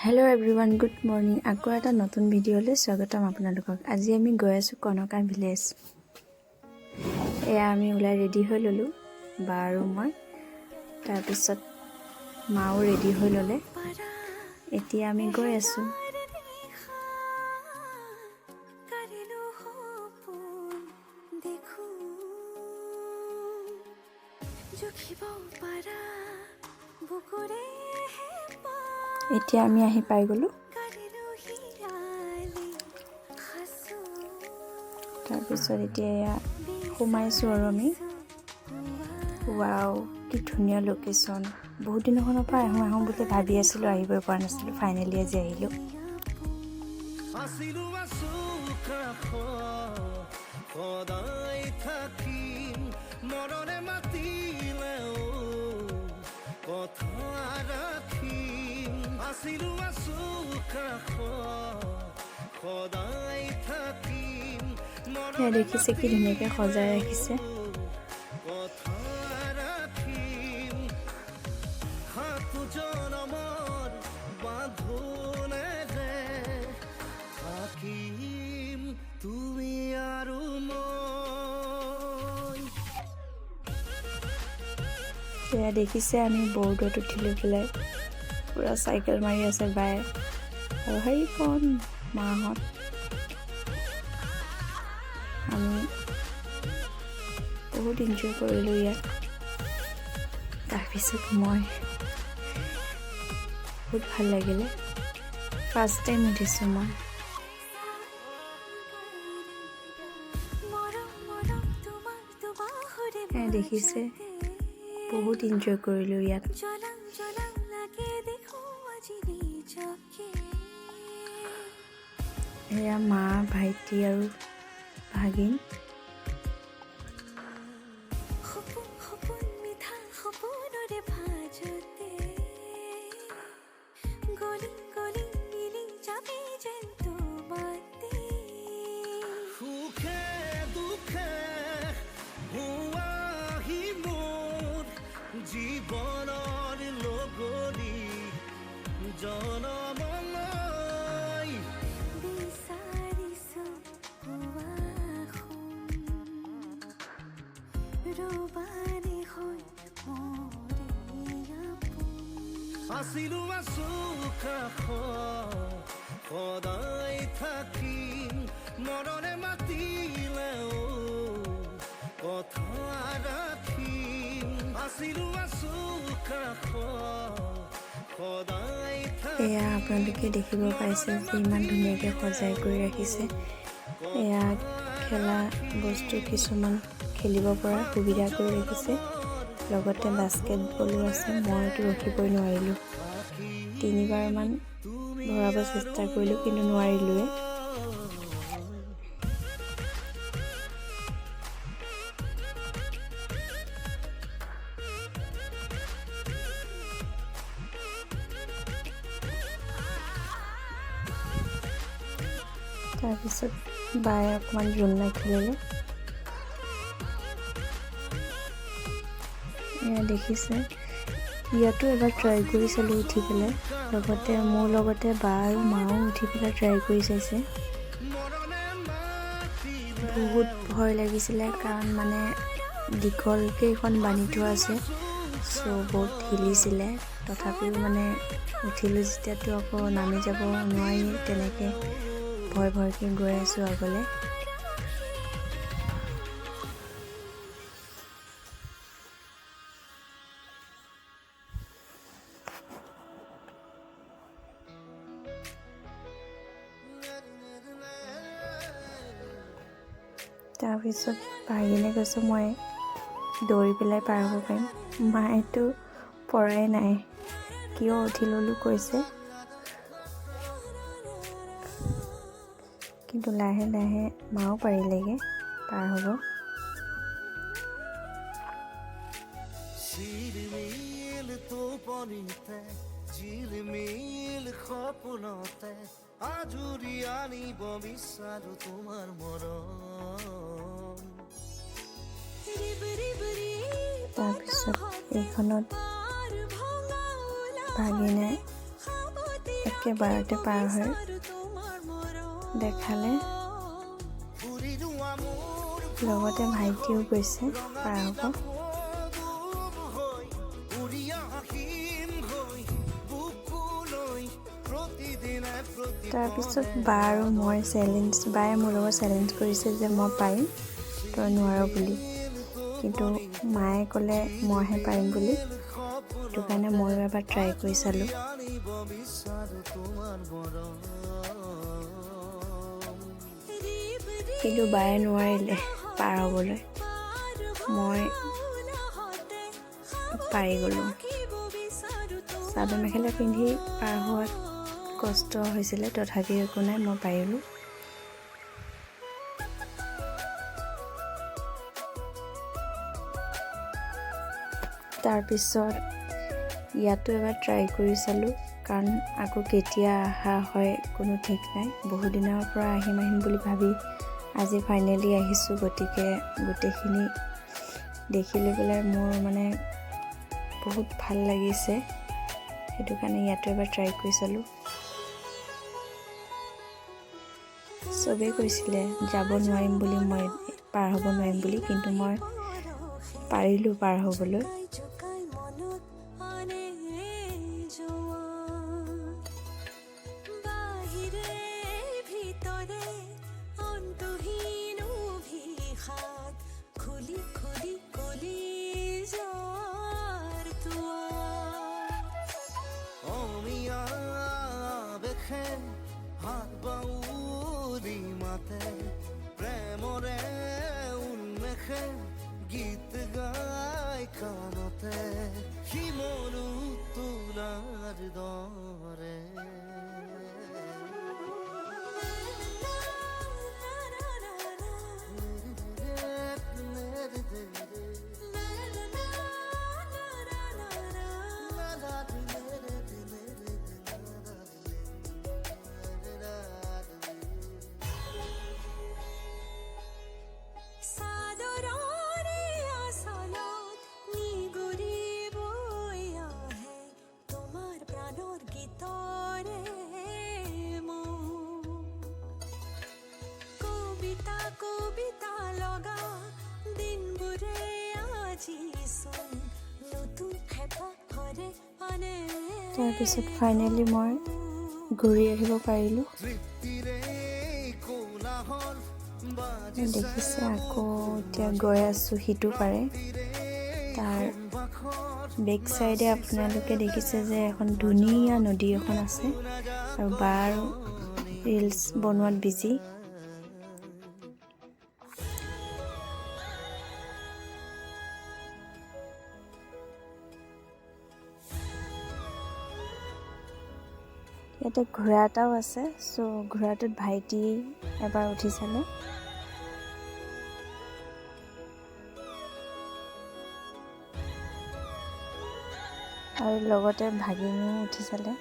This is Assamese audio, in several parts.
हेलो एवरीवन गुड मॉर्निंग আকৌ এটা নতুন ভিডিঅ'লৈ স্বাগতম আপোনালোকক আজি আমি গৈ আছো কনকা ভিলেজ এয়া আমি উলাই ৰেডি হৈ ললো বা আৰু মই তাৰ পিছত মাও ৰেডি হৈ ললে এতিয়া আমি গৈ আছো এতিয়া আমি আহি পাই গলো তাৰ পিছত এতিয়া সোমাইছো আৰু আমি ওৱাও কি ধুনীয়া লোকেশন বহুত দিনৰ পৰা আহোঁ বুলি ভাবি আছিলো আহিবই পৰা নাছিলো ফাইনালি আজি আহিলো দেখিছে কি ধুনীয়াকৈ সজাই ৰাখিছে এয়া দেখিছে আমি বৰ্ডত উঠি লৈ পেলাই পুৰা চাইকেল মাৰি আছে বাই আৰু সেইখন মাহঁত আমি বহুত এনজয় কৰিলোঁ ইয়াত তাৰপিছত মই বহুত ভাল লাগিলে ফাৰ্ষ্ট টাইম উঠিছোঁ মই দেখিছে বহুত এনজয় কৰিলোঁ ইয়াত এয়া মা ভাইটি আৰু ভাগিন জীৱনৰ লগৰী জনমলৈ বিচাৰিছো ৰবানি হৈ আছিলো আছো সদায় থাকিম মৰণে মাতিলেও কথা ৰাখিম আছিলো আছো এয়া আপোনালোকে দেখিব পাইছে যে ইমান ধুনীয়াকৈ সজাই কৰি ৰাখিছে এয়া খেলা বস্তু কিছুমান খেলিব পৰা সুবিধা কৰি ৰাখিছে লগতে বাস্কেটবলো আছে মইতো ৰখিবই নোৱাৰিলোঁ 3বাৰমান ভৰাব চেষ্টা কৰিলোঁ কিন্তু নোৱাৰিলোৱে তাৰপিছত বায়ে অকণমান জোলনা খেলিলে এয়া দেখিছে ইয়াতো এবাৰ ট্ৰাই কৰি চালোঁ উঠি পেলাই লগতে মোৰ লগতে বা আৰু মাও উঠি পেলাই ট্ৰাই কৰি চাইছে বহুত ভয় লাগিছিলে কাৰণ মানে দীঘলকৈ এখন বান্ধি থোৱা আছে চ' বহুত হিলিছিলে তথাপিও মানে উঠিলোঁ যেতিয়াতো আকৌ নামি যাব নোৱাৰি তেনেকৈ ভয়কৈ গৈ আছোঁ আগলৈ তাৰপিছত ভাগিনে কৈছোঁ মই দৌৰি পেলাই পাৰ হ'ব পাৰিম মায়েতো পৰাই নাই কিয় উঠি ল'লোঁ কৈছে কিন্তু লাহে লাহে মাও পাৰিলেগৈ পাৰ হ'ব ঝিলমিল সপোনতে আজুৰি আনিব বিচাৰো তোমাৰ মৰম তাৰপিছত এইখনত ভাগিনে একেবাৰতে পাৰ হৈ দেখালে। লগতে ভাইটিও গৈছে পাৰ হ'ব। তাৰপিছত বা আৰু মই বায়ে মোৰ লগত চেলেঞ্জ কৰিছে যে মই পাৰিম, তই নোৱাৰ বুলি। কিন্তু মায়ে ক'লে মইহে পাৰিম বুলি, সেইটো কাৰণে ময়ো এবাৰ ট্ৰাই কৰি চালোঁ। কিন্তু বায়ে নোৱাৰিলে পাৰ হ'বলৈ, মই পাৰি গ'লোঁ। চাদৰ মেখেলা পিন্ধি পাৰ হোৱাত কষ্ট হৈছিলে, তথাপিও একো নাই, মই পাৰিলোঁ। তাৰপিছত ইয়াতো এবাৰ ট্ৰাই কৰি চালোঁ, কাৰণ আকৌ কেতিয়া অহা হয় কোনো ঠিক নাই। বহু দিনৰ পৰা আহিম বুলি ভাবি আজি ফাইনেলি আহিছোঁ। গতিকে গোটেইখিনি দেখি লৈ পেলাই মোৰ মানে বহুত ভাল লাগিছে, সেইটো কাৰণে ইয়াতো এবাৰ ট্ৰাই কৰি চালোঁ। চবেই কৈছিলে যাব নোৱাৰিম বুলি, মই পাৰ হ'ব নোৱাৰিম বুলি, কিন্তু মই পাৰিলোঁ পাৰ হ'বলৈ। প্ৰেমৰে উন্মেষে গীত গাই কাণতে শিমলু তোলাৰ দৰে। তাৰপিছত ফাইনেলি মই ঘূৰি আহিব পাৰিলোঁ। দেখিছে, আকৌ এতিয়া গৈ আছোঁ সিটো পাৰে। তাৰ বেক চাইডে আপোনালোকে দেখিছে যে এখন ধুনীয়া নদী এখন আছে, আৰু বাৰ ৰিলছ বনোৱাত বিজি। ইয়াতে ঘোঁৰা এটাও আছে, চ' ঘোঁৰাটোত ভাইটি এবাৰ উঠি চালে। আৰু লগতে ভাগিনীও উঠি চালে।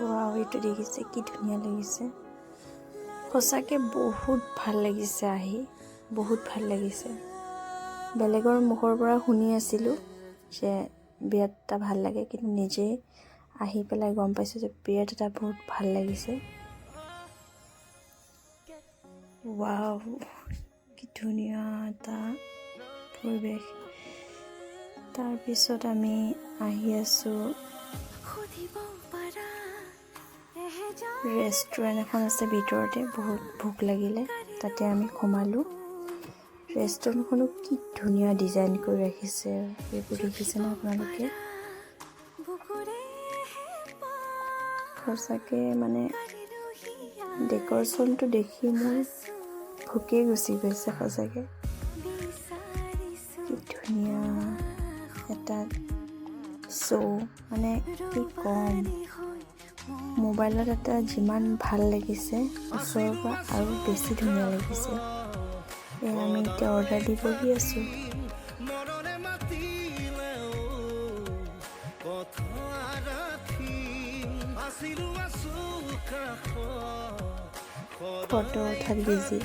ৱাও, এইটো দেখিছে কি ধুনীয়া লাগিছে। সঁচাকৈ বহুত ভাল লাগিছে আহি, বহুত ভাল লাগিছে। বেলেগৰ মুখৰ পৰা শুনি আছিলোঁ যে বিৰাট এটা ভাল লাগে, কিন্তু নিজে আহি পেলাই গম পাইছোঁ যে বিৰাট এটা বহুত ভাল লাগিছে। ৱাও, কি ধুনীয়া এটা পৰিৱেশ। তাৰপিছত আমি আহি আছোঁ, ৰেষ্টুৰেণ্ট এখন আছে ভিতৰতে, বহুত ভোক লাগিলে তাতে আমি সোমালোঁ। ৰেষ্টুৰেণ্টখনো কি ধুনীয়া ডিজাইন কৰি ৰাখিছে, এইবোৰ দেখিছেনে আপোনালোকে? সঁচাকৈ মানে ডেক'ৰেশ্যনটো দেখি মোৰ ভোকেই গুচি গৈছে। সঁচাকৈ কি ধুনীয়া এটা শ্ব', মানে কি ক'ম, মোবাইলত এটা যিমান ভাল লাগিছে, ওচৰৰ পৰা আৰু বেছি ধুনীয়া লাগিছে। আমি এতিয়া অৰ্ডাৰ দি বহি আছোঁ। ফটো উঠাত বিজি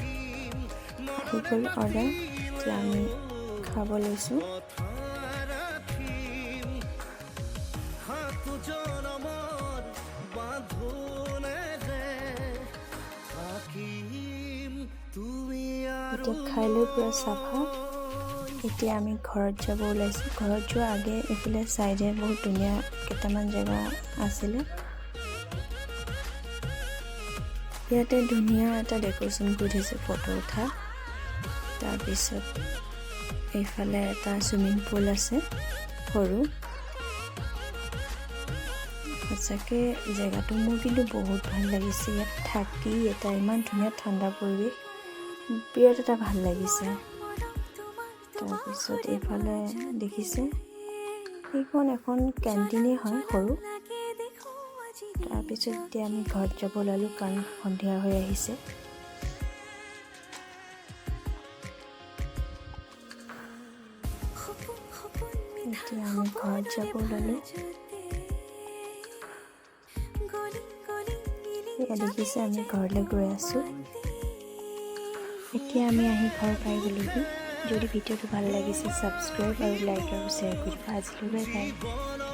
আহি গ'ল অৰ্ডাৰ। এতিয়া আমি খাব লৈছোঁ। এতিয়া খাই লৈ পুৰা চাফা। এতিয়া আমি ঘৰত যাব ওলাইছোঁ। ঘৰত যোৱা আগে এইফালে চাইডে বহুত ধুনীয়া কেইটামান জেগা আছিলে। ইয়াতে ধুনীয়া এটা ডেক'ৰেশ্যন কৰি থৈছে ফটো উঠা। তাৰপিছত এইফালে এটা চুইমিং পুল আছে সৰু। সঁচাকৈ জেগাটো মোৰ কিন্তু বহুত ভাল লাগিছে। ইয়াত থাকি এটা ইমান ধুনীয়া ঠাণ্ডা পৰিৱেশ, বিৰাট এটা ভাল লাগিছে। তাৰপিছত এইফালে দেখিছে এইখন এখন কেণ্টিনেই হয় সৰু। তাৰপিছত এতিয়া আমি ঘৰত যাব ওলালোঁ কাৰণ সন্ধিয়া হৈ আহিছে। এতিয়া আমি ঘৰত যাব ওলালোঁ। এয়া দেখিছে আমি ঘৰলৈ গৈ আছোঁ। এতিয়া আমি আহি ঘৰ পাই গ'লোহি। যদি ভিডিঅ'টো ভাল লাগিছে ছাবস্ক্ৰাইব আৰু লাইক আৰু শ্বেয়াৰ কৰিব। আজিলৈ বাই বাই।